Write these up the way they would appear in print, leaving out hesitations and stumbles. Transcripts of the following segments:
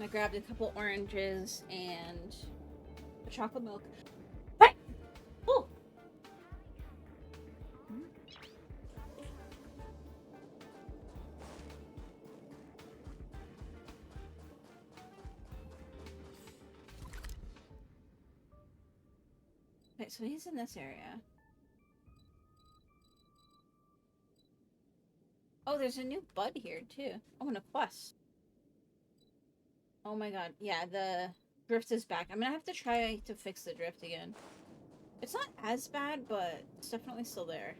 I grabbed a couple oranges and a chocolate milk. What? Oh! Okay, so he's in this area. Oh, there's a new bud here, too. Oh, and a quest. Oh my god. Yeah, the drift is back. I'm gonna have to try to fix the drift again. It's not as bad, but it's definitely still there.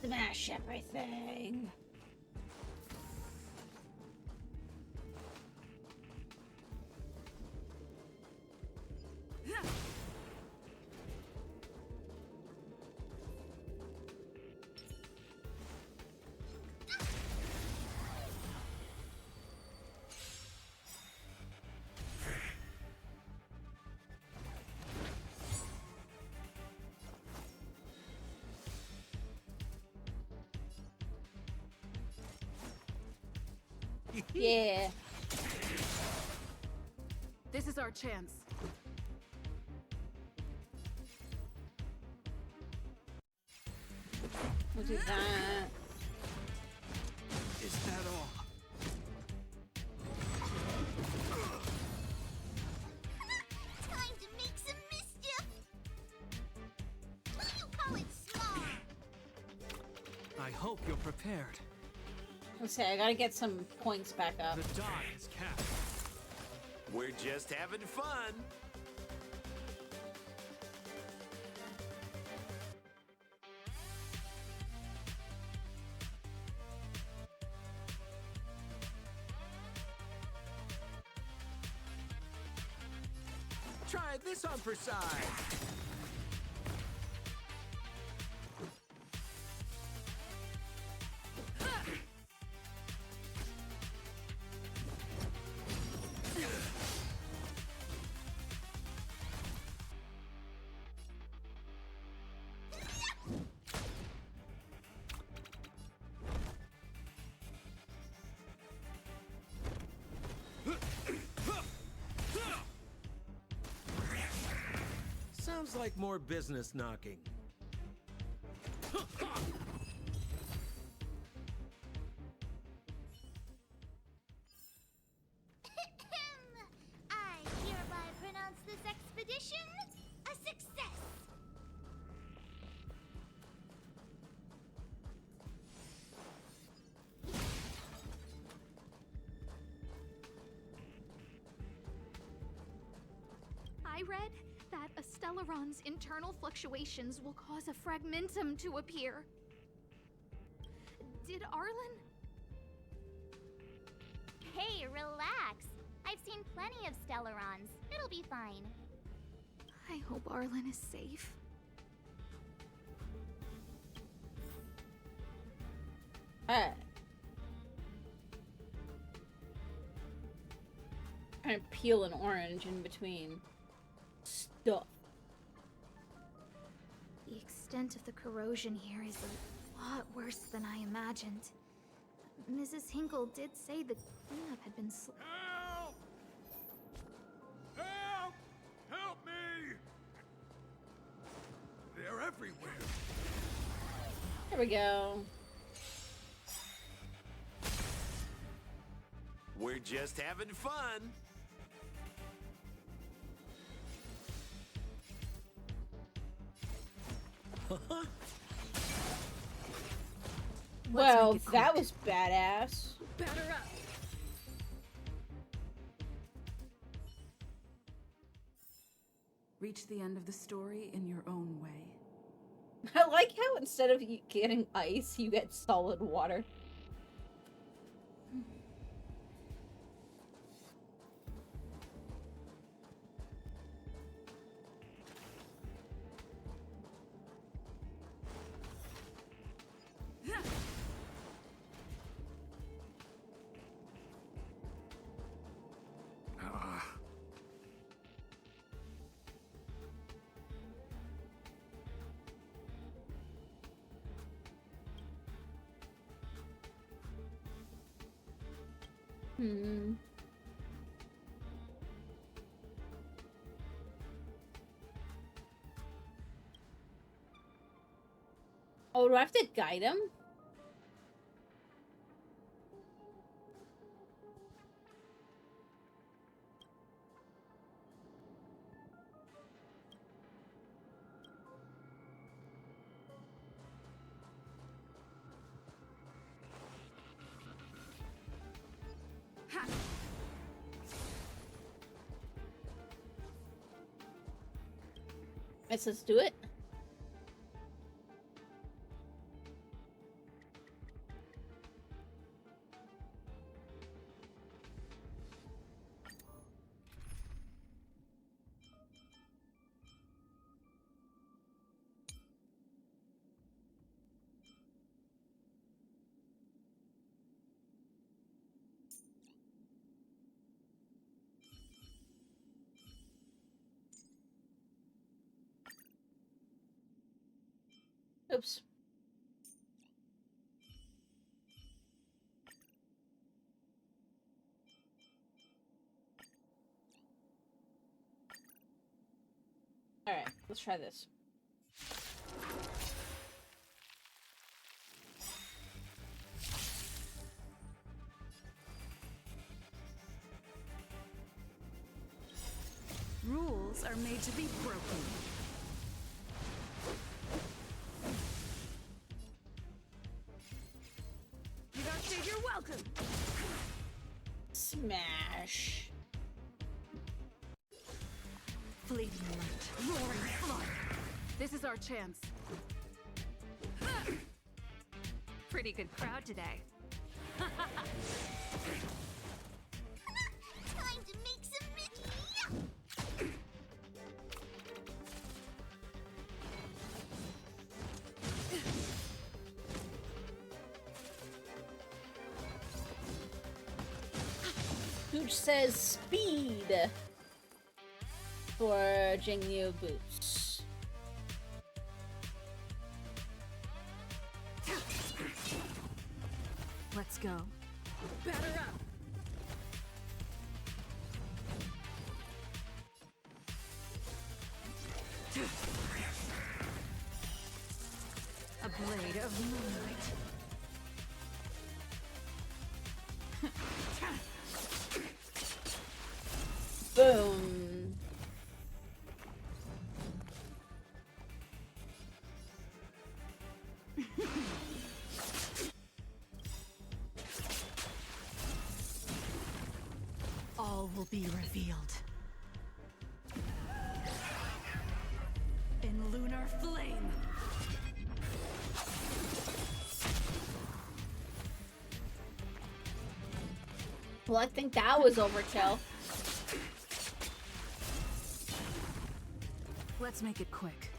Smash everything. Yeah. This is our chance. We'll do that. Is that all? Time to make some mischief! What do you call it, small? I hope you're prepared. Let's say I gotta get some points back up. The die is cast. We're just having fun. Try this on for size. Sounds like more business knocking. I hereby pronounce this expedition a success! I read that a Stellaron's internal fluctuations will cause a fragmentum to appear. Did Arlen? Hey, relax. I've seen plenty of Stellarons. It'll be fine. I hope Arlen is safe. Alright. Trying to peel an orange in between stuff. The extent of the corrosion here is a lot worse than I imagined. Mrs. Hinkle did say the cleanup had been Help! Help! Help me! They're everywhere. There we go. We're just having fun. Well, make it that quick. was badass. Batter up. Reach the end of the story in your own way. I like how instead of you getting ice, you get solid water. Hmm. Oh, do I have to guide him? Let's do it. Oops. Alright, let's try this. Rules are made to be broken. You don't say you're welcome. Smash. Fleeting light, roaring flood. This is our chance. Pretty good crowd today. Time to make some mischief. Gooch says speed for Jingliu boots. Let's go. Batter up. A blade of moonlight. Boom. All will be revealed. In lunar flame. Well, I think that was overkill. Let's make it quick.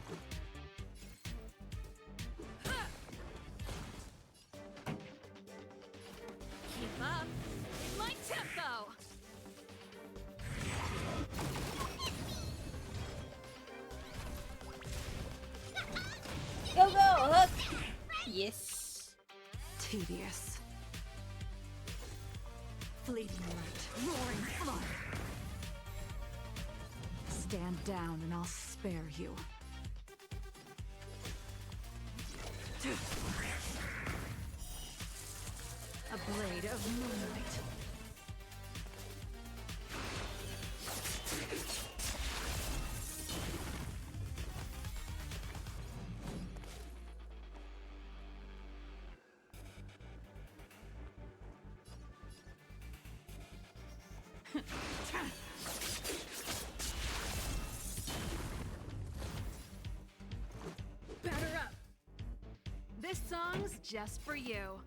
Keep up in my tempo. Go, go, hook! Yes. Tedious. Fleeting light, roaring flood. Stand down and I'll spare you. A blade of moonlight. Batter up. This song's just for you.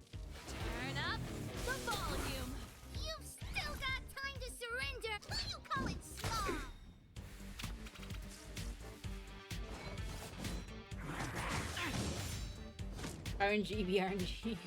Turn up the volume. You've still got time to surrender. What do you call it small? RNG, BRNG.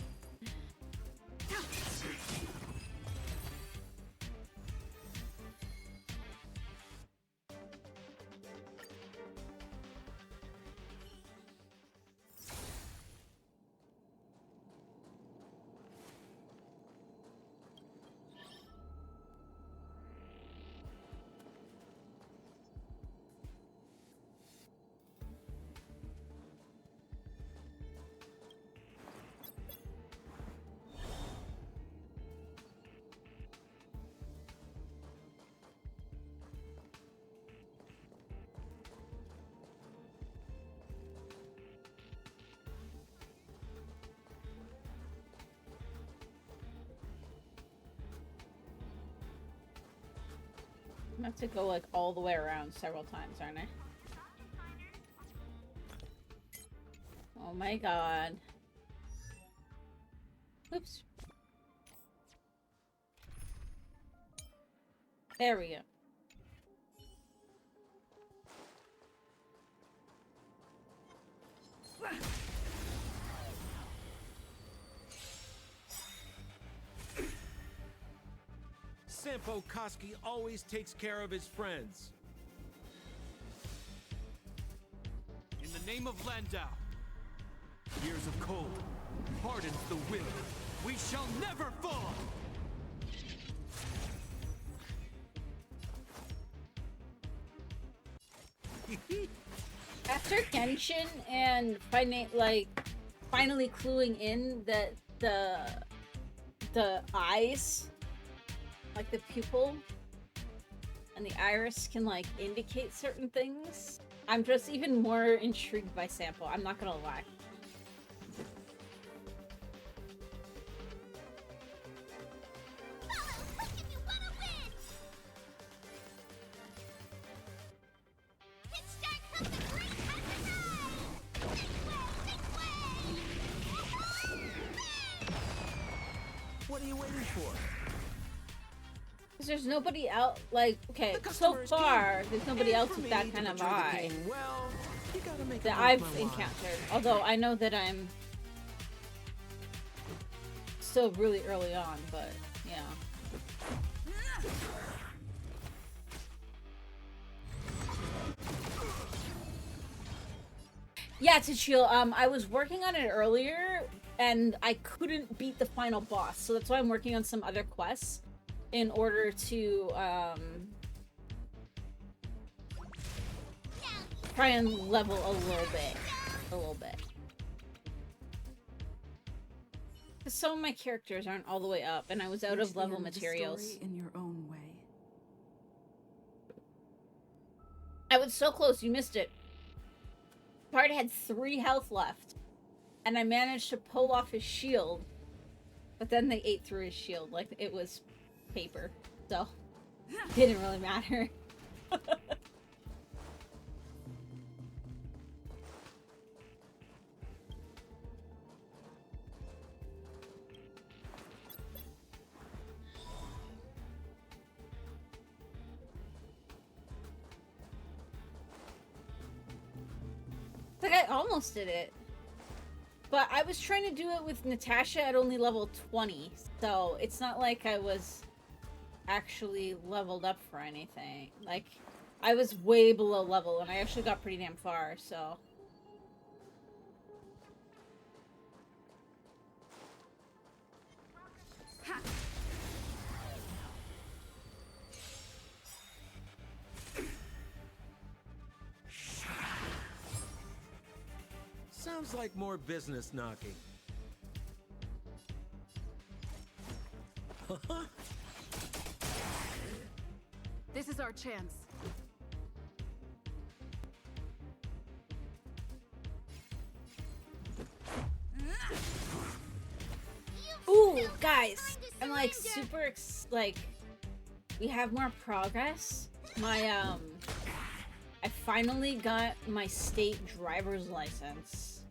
I have to go like all the way around several times, aren't I? Oh my god. Oops. There we go. Sampo Koski always takes care of his friends. In the name of Landau, years of cold hardens the will. We shall never fall! After Genshin and finally cluing in that the eyes, like the pupil and the iris can like indicate certain things, I'm just even more intrigued by Sampo. I'm not gonna lie. Follow quick if you wanna win! Hit start comes the great time to ride! This way! What are you waiting for? Because there's nobody else, like, okay, The so customer's far, king. there's nobody And else for with that me kind to of portray the eye king well, you gotta make that it I've worth my while. encountered. Although I know that I'm still really early on, but yeah. Yeah, Tachil, I was working on it earlier, and I couldn't beat the final boss, so that's why I'm working on some other quests in order to, try and level a little bit. Because some of my characters aren't all the way up, and I was out Reach of the level end of the materials. story in your own way. I was so close, you missed it. Bard had 3 health left, and I managed to pull off his shield, but then they ate through his shield like it was paper, so it didn't really matter. Like, I almost did it. But I was trying to do it with Natasha at only level 20, so it's not like I was actually leveled up for anything. Like, I was way below level, and I actually got pretty damn far, so... Sounds like more business knocking. This is our chance. Ooh, guys! I'm like super like we have more progress. My I finally got my state driver's license.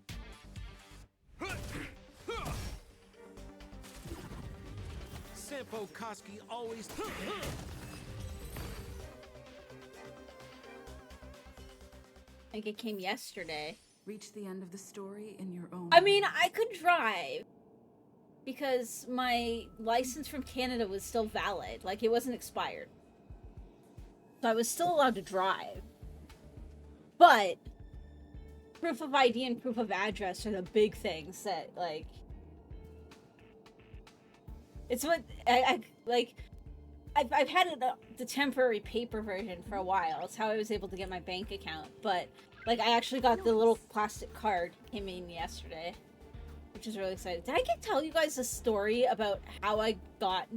Sampo Koski always. I think it came yesterday. Reach the end of the story in your own I mean, way. I could drive because my license from Canada was still valid. Like, it wasn't expired. So I was still allowed to drive. But proof of ID and proof of address are the big things that, like... It's what I've had the temporary paper version for a while. It's how I was able to get my bank account. But, like, I actually got the little plastic card came in yesterday, which is really exciting. Did I tell you guys a story about how I got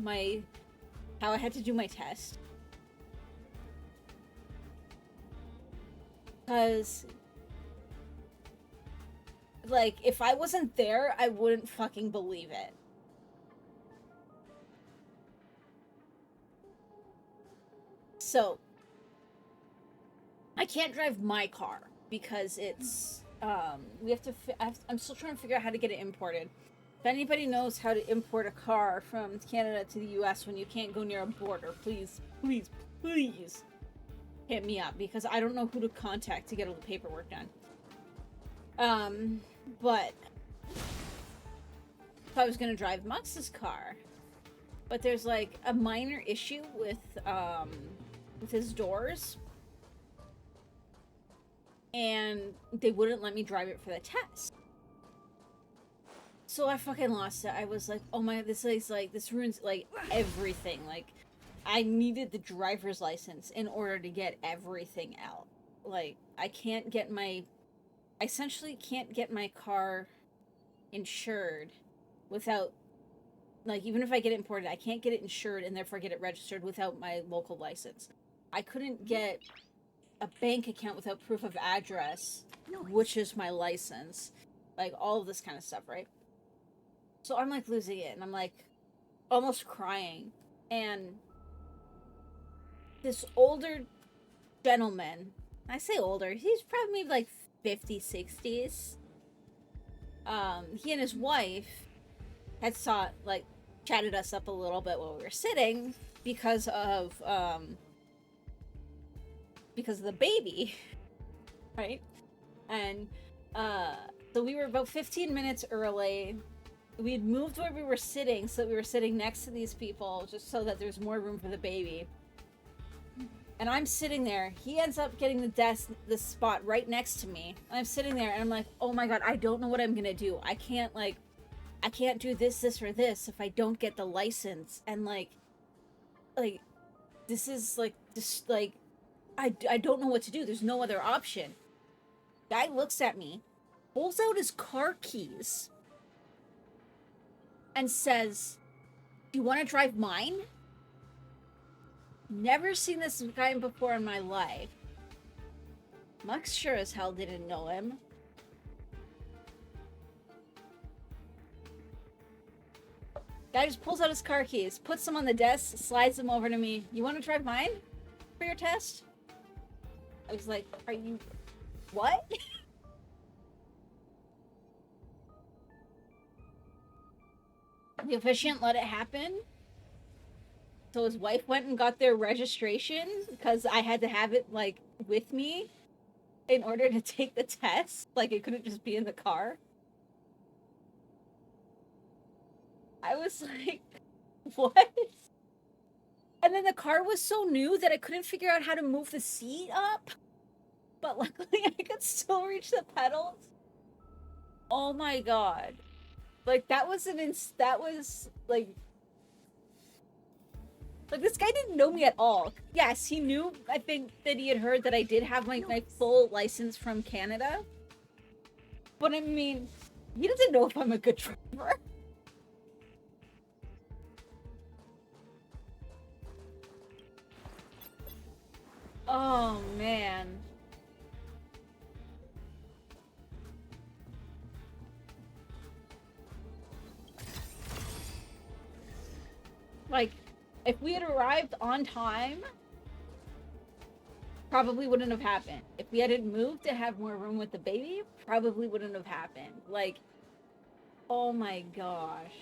how I had to do my test? Because, like, if I wasn't there, I wouldn't fucking believe it. So, I can't drive my car because it's we have to. I'm still trying to figure out how to get it imported. If anybody knows how to import a car from Canada to the U.S. when you can't go near a border, please, please, please hit me up because I don't know who to contact to get all the paperwork done. But if I was gonna drive Mux's car, but there's like a minor issue with his doors. And they wouldn't let me drive it for the test. So I fucking lost it. I was like, oh my, this is like, this ruins like everything. Like, I needed the driver's license in order to get everything out. Like, I essentially can't get my car insured without, like, even if I get it imported, I can't get it insured and therefore get it registered without my local license. I couldn't get a bank account without proof of address, which is my license. Like, all of this kind of stuff, right? So I'm, like, losing it, and I'm, like, almost crying. And this older gentleman, I say older, he's probably maybe, like, 50s, 60s. He and his wife had chatted us up a little bit while we were sitting because of the baby, right? And so we were about 15 minutes early. We had moved where we were sitting so that we were sitting next to these people just so that there's more room for the baby. And I'm sitting there. He ends up getting the spot right next to me. And I'm sitting there and I'm like, oh my god, I don't know what I'm gonna do. I can't do this, or this if I don't get the license. And this is I don't know what to do. There's no other option. Guy looks at me, pulls out his car keys, and says, do you want to drive mine? Never seen this guy before in my life. Mux sure as hell didn't know him. Guy just pulls out his car keys, puts them on the desk, slides them over to me. You want to drive mine for your test? I was like, are you... what? The officiant let it happen. So his wife went and got their registration because I had to have it, like, with me in order to take the test. Like, it couldn't just be in the car. I was like, what? And then the car was so new that I couldn't figure out how to move the seat up. But luckily I could still reach the pedals. Oh my god. Like, that was like, this guy didn't know me at all. Yes, he knew, I think, that he had heard that I did have my full license from Canada. But I mean, he doesn't know if I'm a good driver. Oh, man. Like, if we had arrived on time, probably wouldn't have happened. If we hadn't moved to have more room with the baby, probably wouldn't have happened. Like, oh my gosh.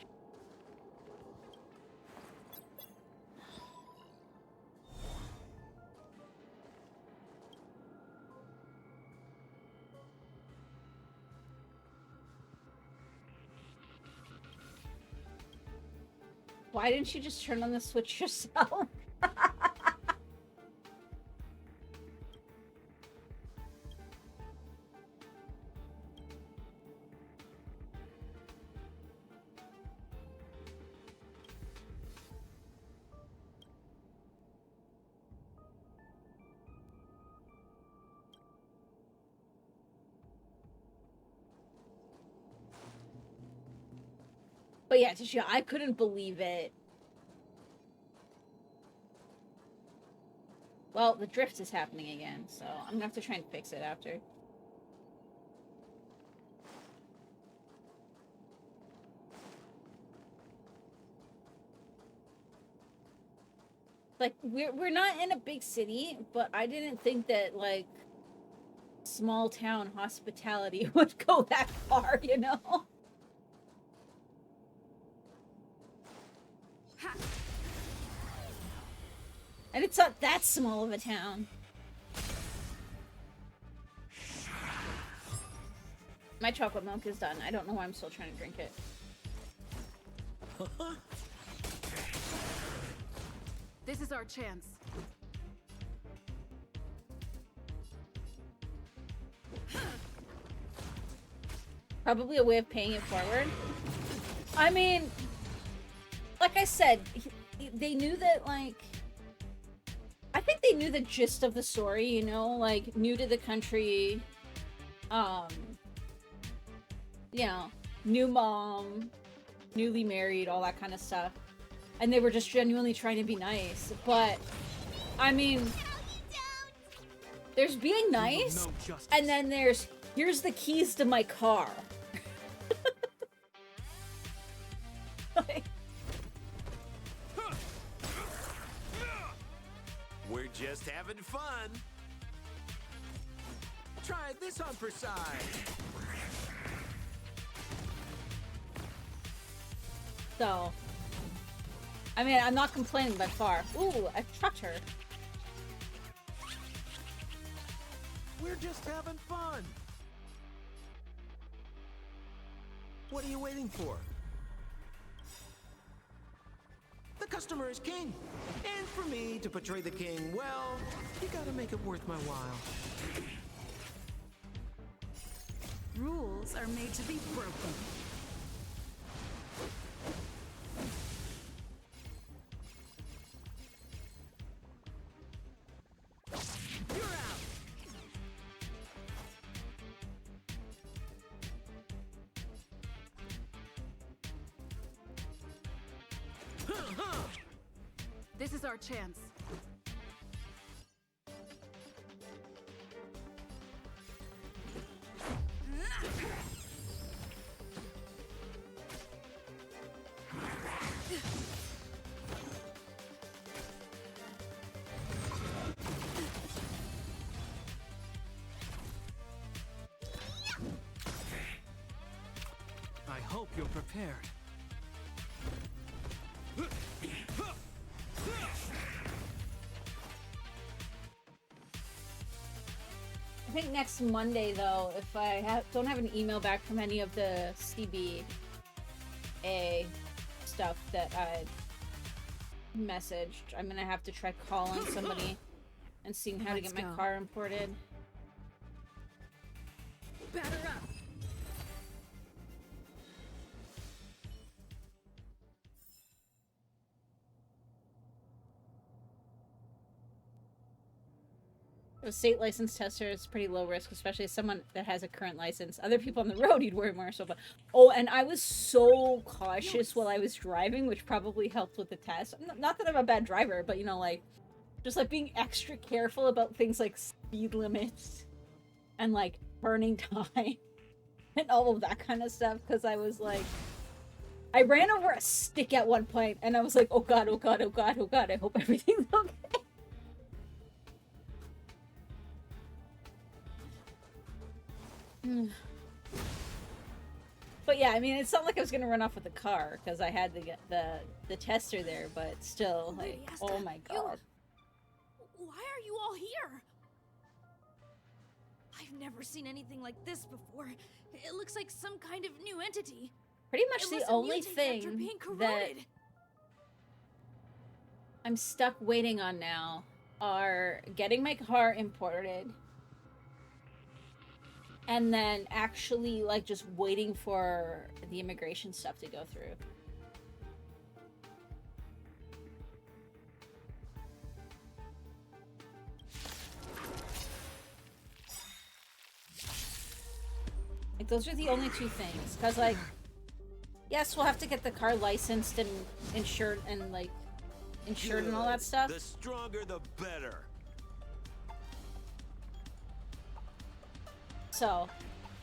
Why didn't you just turn on the switch yourself? But yeah, Tishia, I couldn't believe it. Well, the drift is happening again, so I'm gonna have to try and fix it after. Like, we're not in a big city, but I didn't think that, like, small town hospitality would go that far, you know? And it's not that small of a town. My chocolate milk is done. I don't know why I'm still trying to drink it. This is our chance. Probably a way of paying it forward. I mean, like I said, they knew that, like... I think they knew the gist of the story, you know? Like, new to the country, you know, new mom, newly married, all that kind of stuff. And they were just genuinely trying to be nice. But, I mean, there's being nice, and then there's, here's the keys to my car. Like, We're just having fun. Try this on for size. so, I mean, I'm not complaining by far. Ooh, I trucked her. We're just having fun. What are you waiting for? The customer is king. And for me to portray the king well, you gotta make it worth my while. Rules are made to be broken. You're out. This is our chance. I hope you're prepared. I think next Monday, though, if I don't have an email back from any of the CBA stuff that I messaged, I'm gonna have to try calling somebody and seeing how to get my car imported. Batter up. A state license tester is pretty low risk, especially someone that has a current license. Other people on the road, you'd worry more so. But oh, and I was so cautious while I was driving, which probably helped with the test. Not that I'm a bad driver, but you know, like, just like being extra careful about things like speed limits and like burning time and all of that kind of stuff. Because I was like, I ran over a stick at one point, and I was like, oh god, oh god, oh god, oh god. I hope everything's okay. But yeah, I mean, it's not like I was gonna run off with the car because I had the tester there, but still, like, Lady Asta, oh my god. Why are you all here? I've never seen anything like this before. It looks like some kind of new entity. Pretty much It the wasn't only mutate after thing being that corroded. I'm stuck waiting on now are getting my car imported and then actually, like, just waiting for the immigration stuff to go through. Like, those are the only two things. Because, like, yes, we'll have to get the car licensed and insured and, like, insured and all that stuff. The stronger, the better. So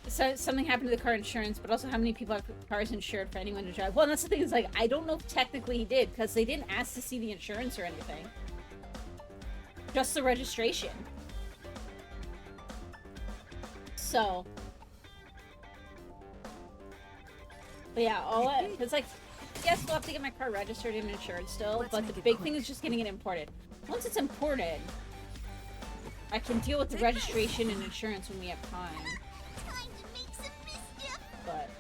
something happened to the car insurance, but also how many people have cars insured for anyone to drive? Well, and that's the thing, is like, I don't know if technically he did, because they didn't ask to see the insurance or anything. Just the registration. So, but yeah, it's like, yes, we'll have to get my car registered and insured still, Let's but make the it big quick. thing is just getting it imported. Once it's imported, I can deal with the registration and insurance when we have time. Time to make some mischief. But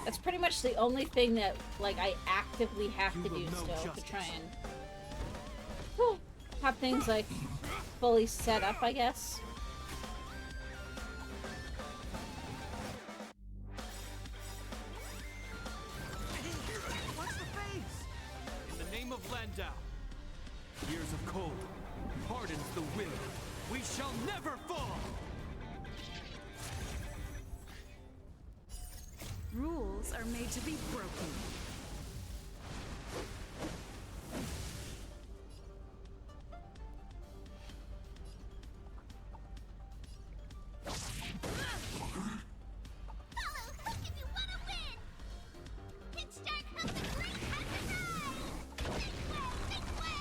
that's pretty much the only thing that, like, I actively have to You will do know still to justice. try and have things, like, fully set up, I guess. What's the face? In the name of Landau. Years of cold hardens the will. We shall never fall! Rules are made to be broken. Follow Hook if you want to win. Kickstart Hook the Great has arrived. Make way, make way.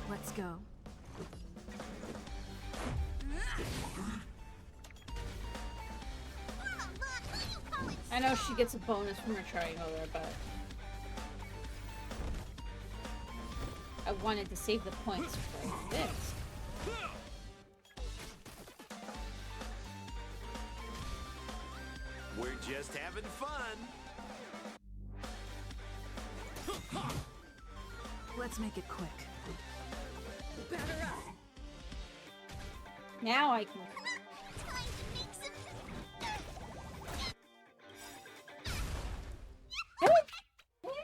Let's go. Oh, look, who you call it I know she gets a bonus from her triangle there, but I wanted to save the points for this. We're just having fun. Let's make it quick. Batter up. Now I can. Time to make some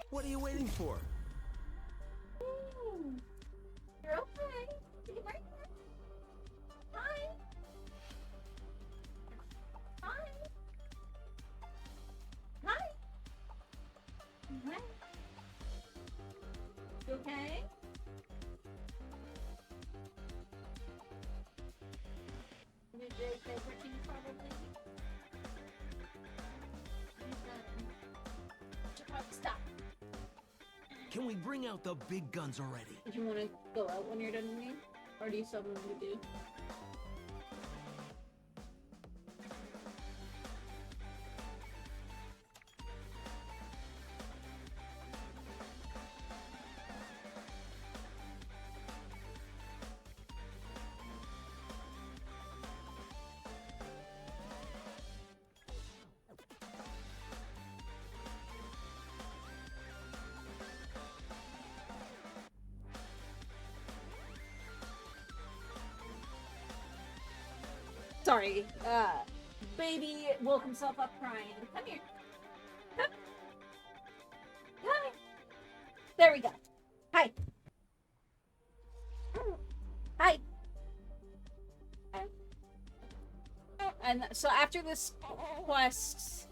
What are you waiting for? You're okay. You right there. Hi. Hi. Hi. Hi. You okay? You did everything probably. Should probably stop. Can we bring out the big guns already? Did you want to go out when you're done with me? Or do you still have something to do? Sorry, baby woke himself up crying. Come here. Come. Come. There we go. Hi. Hi. And so after this quest,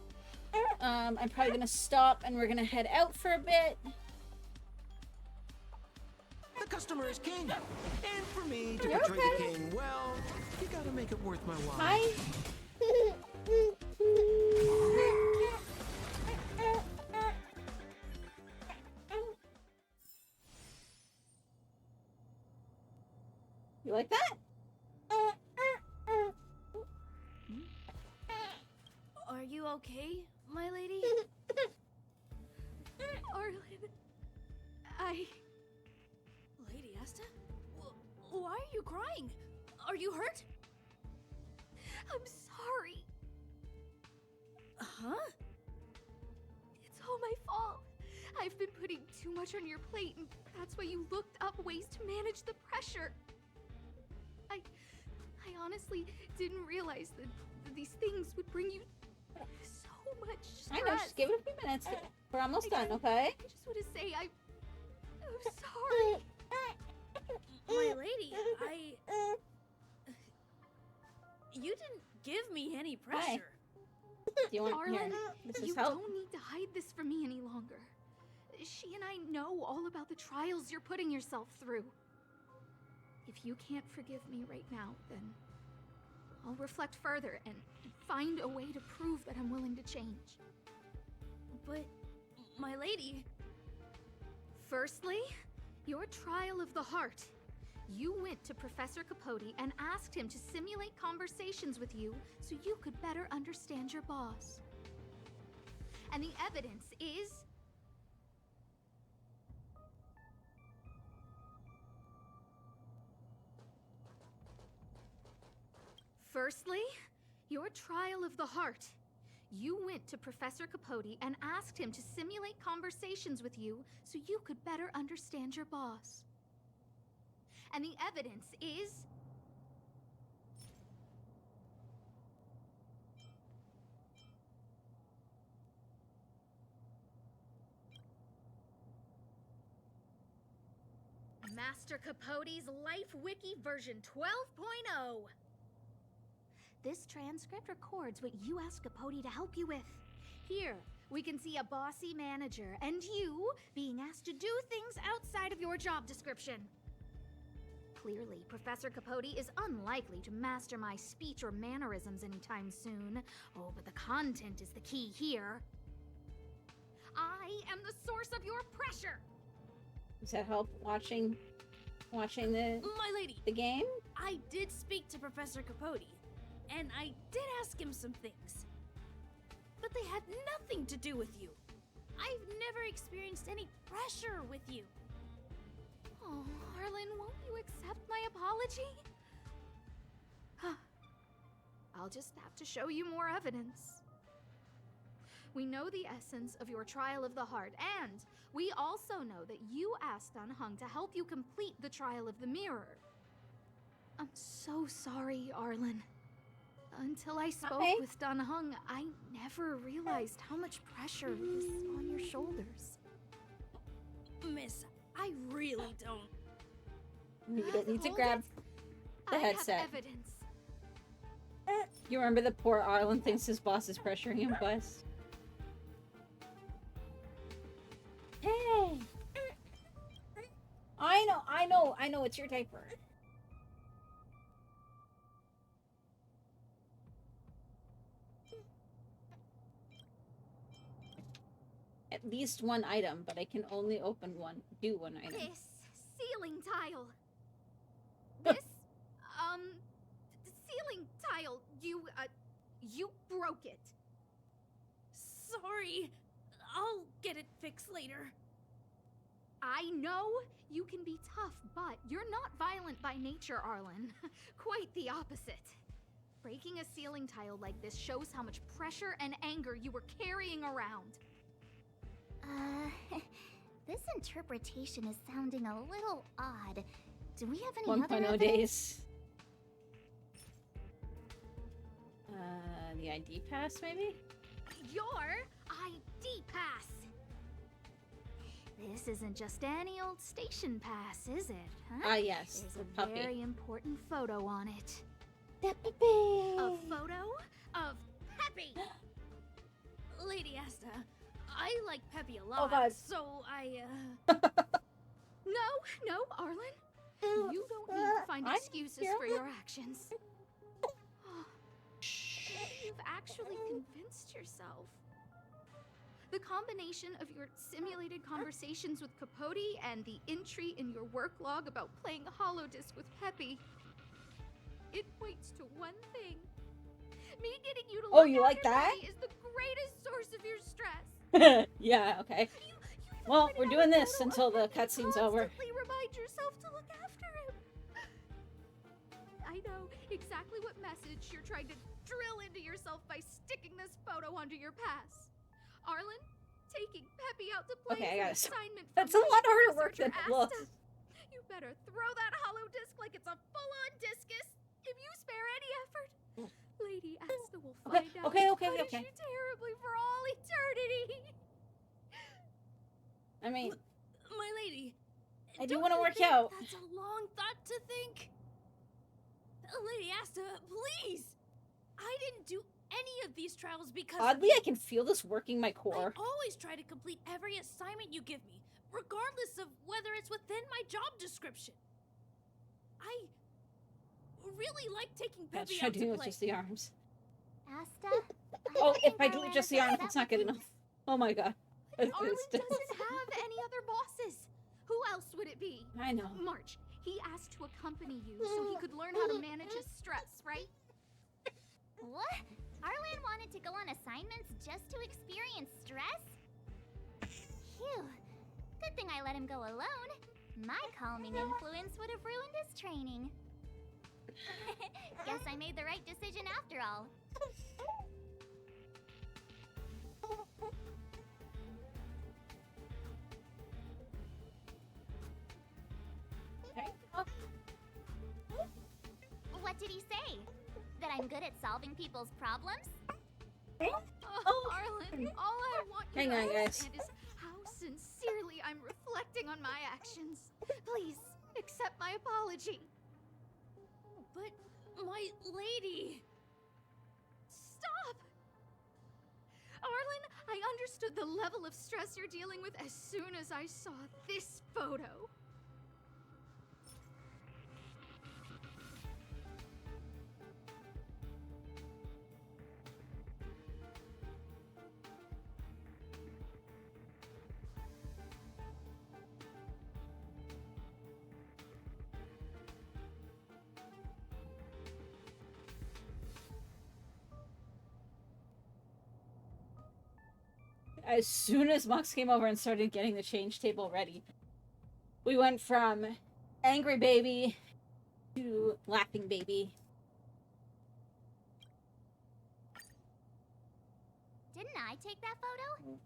I'm probably gonna stop and we're gonna head out for a bit. The customer is king. And for me to You're portray okay. the king, well, you gotta make it worth my while. Hi. You like that? Are you okay, my lady? Arlen, Lady Asta? Why are you crying? Are you hurt? I'm sorry. Huh? It's all my fault. I've been putting too much on your plate, and that's why you looked up ways to manage the pressure. I honestly didn't realize that these things would bring you so much stress. I know, just give it a few minutes. We're almost done, okay? I just want to say I'm sorry. My lady, you didn't give me any pressure. Do you want Arlen, here? This is you help. don't need to hide this from me any longer. She and I know all about the trials you're putting yourself through. If you can't forgive me right now, then I'll reflect further and find a way to prove that I'm willing to change. But, my lady... Firstly, your trial of the heart. You went to Professor Capote and asked him to simulate conversations with you so you could better understand your boss. And the evidence is... Firstly, your trial of the heart. You went to Professor Capote and asked him to simulate conversations with you so you could better understand your boss. And the evidence is... Master Capote's Life Wiki version 12.0. This transcript records what you asked Capote to help you with. Here, we can see a bossy manager and you being asked to do things outside of your job description. Clearly, Professor Capote is unlikely to master my speech or mannerisms anytime soon. Oh, but the content is the key here. I am the source of your pressure. Does that help watching the My lady, game? I did speak to Professor Capote, and I did ask him some things. But they had nothing to do with you. I've never experienced any pressure with you. Oh, Arlen, won't you accept my apology? I'll just have to show you more evidence. We know the essence of your trial of the heart, and we also know that you asked Dunhung to help you complete the trial of the mirror. I'm so sorry, Arlen. Until I spoke with Dunhung, I never realized how much pressure was on your shoulders. Miss, I really don't. You don't need to Hold grab it. the I headset. have evidence. You remember the poor Arlen thinks his boss is pressuring him, Buzz? Hey! I know, it's your diaper. At least one item, but I can only open one, do one item. This ceiling tile. This, ceiling tile. You broke it. Sorry. I'll get it fixed later. I know you can be tough, but you're not violent by nature, Arlen. Quite the opposite. Breaking a ceiling tile like this shows how much pressure and anger you were carrying around. This interpretation is sounding a little odd. Do we have any 1.0 other evidence? days. The ID pass, maybe? Your ID pass! This isn't just any old station pass, is it? Huh? Ah, yes, There's the a puppy. very important photo on it. The puppy! A photo of Peppy! Lady Asta, I like Peppy a lot, God. so I, No, Arlen. You don't need to find I'm excuses here. for your actions. You've actually convinced yourself. The combination of your simulated conversations with Capote and the entry in your work log about playing Holodisc with Peppy, it points to one thing. Me getting you to Oh, look you like after that? Peppy is the greatest source of your stress. Yeah, okay. You even Well, printed we're out doing a this photo until of the him and cutscene's over. constantly remind yourself to look after him. I know exactly what message you're trying to drill into yourself by sticking this photo onto your pass. Arlen, taking Peppy out to play Okay, I is an gotta assignment from That's a lot harder work researcher than it looks. Asta. You better throw that hollow disc like it's a full-on discus. If you spare any effort, Lady Asta will Okay, find out okay, and okay, punish okay. you terribly for all eternity. I mean, my lady. I do don't wanna you work think out. That's a long thought to think. Lady Asta, please. I didn't do any of these trials because oddly, I can feel this working my core. I always try to complete every assignment you give me, regardless of whether it's within my job description. I really like taking That's Peppy try out to doing with play. just the arms. Asta? Oh, if think I do Arlen just the is arms, upset it's not with good you. enough. Oh my god. But It's Arlen just- doesn't have any other bosses. Who else would it be? I know. March, he asked to accompany you so he could learn how to manage his stress, right? What? Arlen wanted to go on assignments just to experience stress? Phew. Good thing I let him go alone. My calming influence would have ruined his training. Guess I made the right decision after all. Okay. What did he say? That I'm good at solving people's problems? Oh, Arlen, all I want you Hang to on, guys. understand is how sincerely I'm reflecting on my actions. Please, accept my apology. But, my lady... Stop! Arlen, I understood the level of stress you're dealing with as soon as I saw this photo. As soon as Mux came over and started getting the change table ready, we went from angry baby to laughing baby. Didn't I take that photo?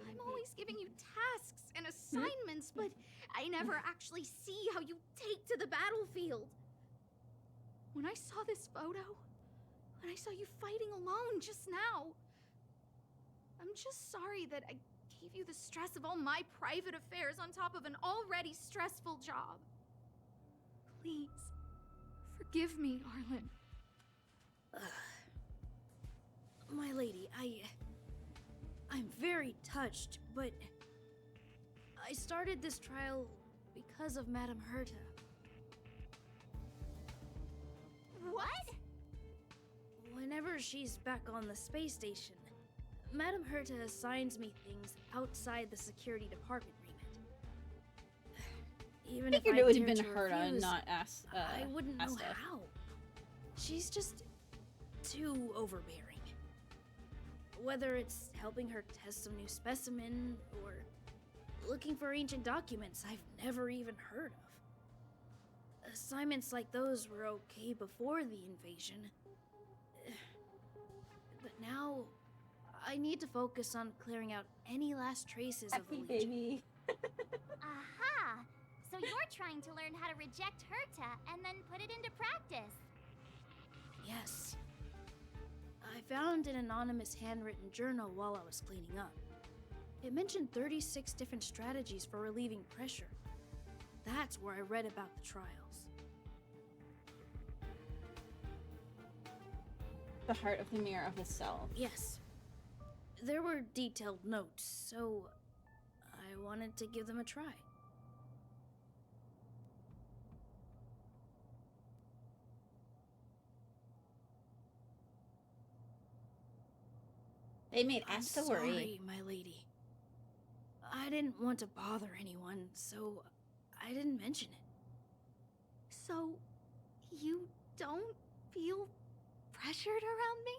I'm always giving you tasks and assignments, but I never actually see how you take to the battlefield. When I saw this photo, when I saw you fighting alone just now, I'm just sorry that I gave you the stress of all my private affairs on top of an already stressful job. Please, forgive me, Arlen. My lady, I'm very touched, but I started this trial because of Madame Herta. What? Whenever she's back on the space station, Madame Herta assigns me things outside the security department remit. Even if Figured I it would have dared been to her and refuse, not ask. I wouldn't know Asta. how. She's just too overbearing. Whether it's helping her test some new specimen or looking for ancient documents I've never even heard of. Assignments like those were okay before the invasion. But now, I need to focus on clearing out any last traces of the Happy Legion. baby. Aha! So you're trying to learn how to reject Herta and then put it into practice. Yes. I found an anonymous handwritten journal while I was cleaning up. It mentioned 36 different strategies for relieving pressure. That's where I read about the trials. The heart of the mirror of the cell. Yes. There were detailed notes, so I wanted to give them a try. They made I'm Asta sorry, worry. my lady. I didn't want to bother anyone, so I didn't mention it. So, you don't feel pressured around me?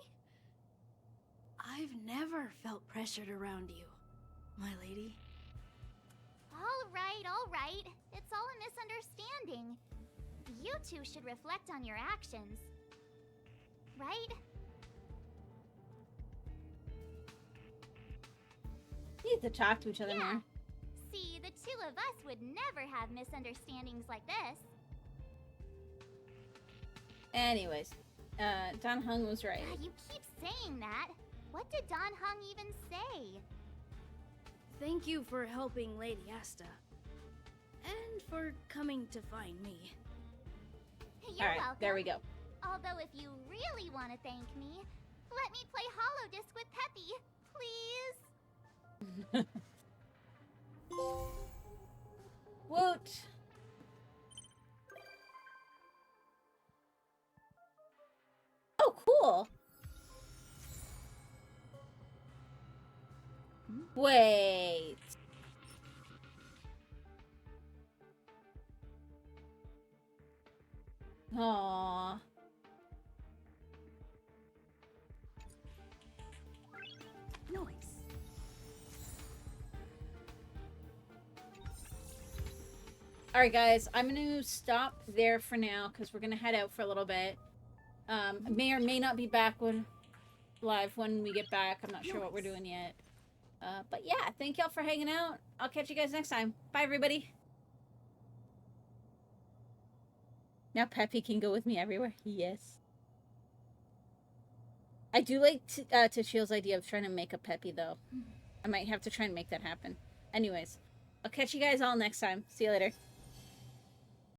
I've never felt pressured around you, my lady. All right. It's all a misunderstanding. You two should reflect on your actions. Right? We need to talk to each other Yeah. more. See, the two of us would never have misunderstandings like this. Anyways, Don Hung was right. You keep saying that. What did Don Hung even say? Thank you for helping Lady Asta. And for coming to find me. You're Alright, welcome. there we go. Although if you really want to thank me, let me play Holodisc with Peppy, please. Woot! cool. Wait. Aww. Nice. Alright guys, I'm gonna stop there for now because we're gonna head out for a little bit. May or may not be back live when we get back. I'm not sure what we're doing yet. But yeah, thank y'all for hanging out. I'll catch you guys next time. Bye everybody. Now Peppy can go with me everywhere. Yes. I do like Tachil's idea of trying to make a Peppy though. I might have to try and make that happen. Anyways, I'll catch you guys all next time. See you later.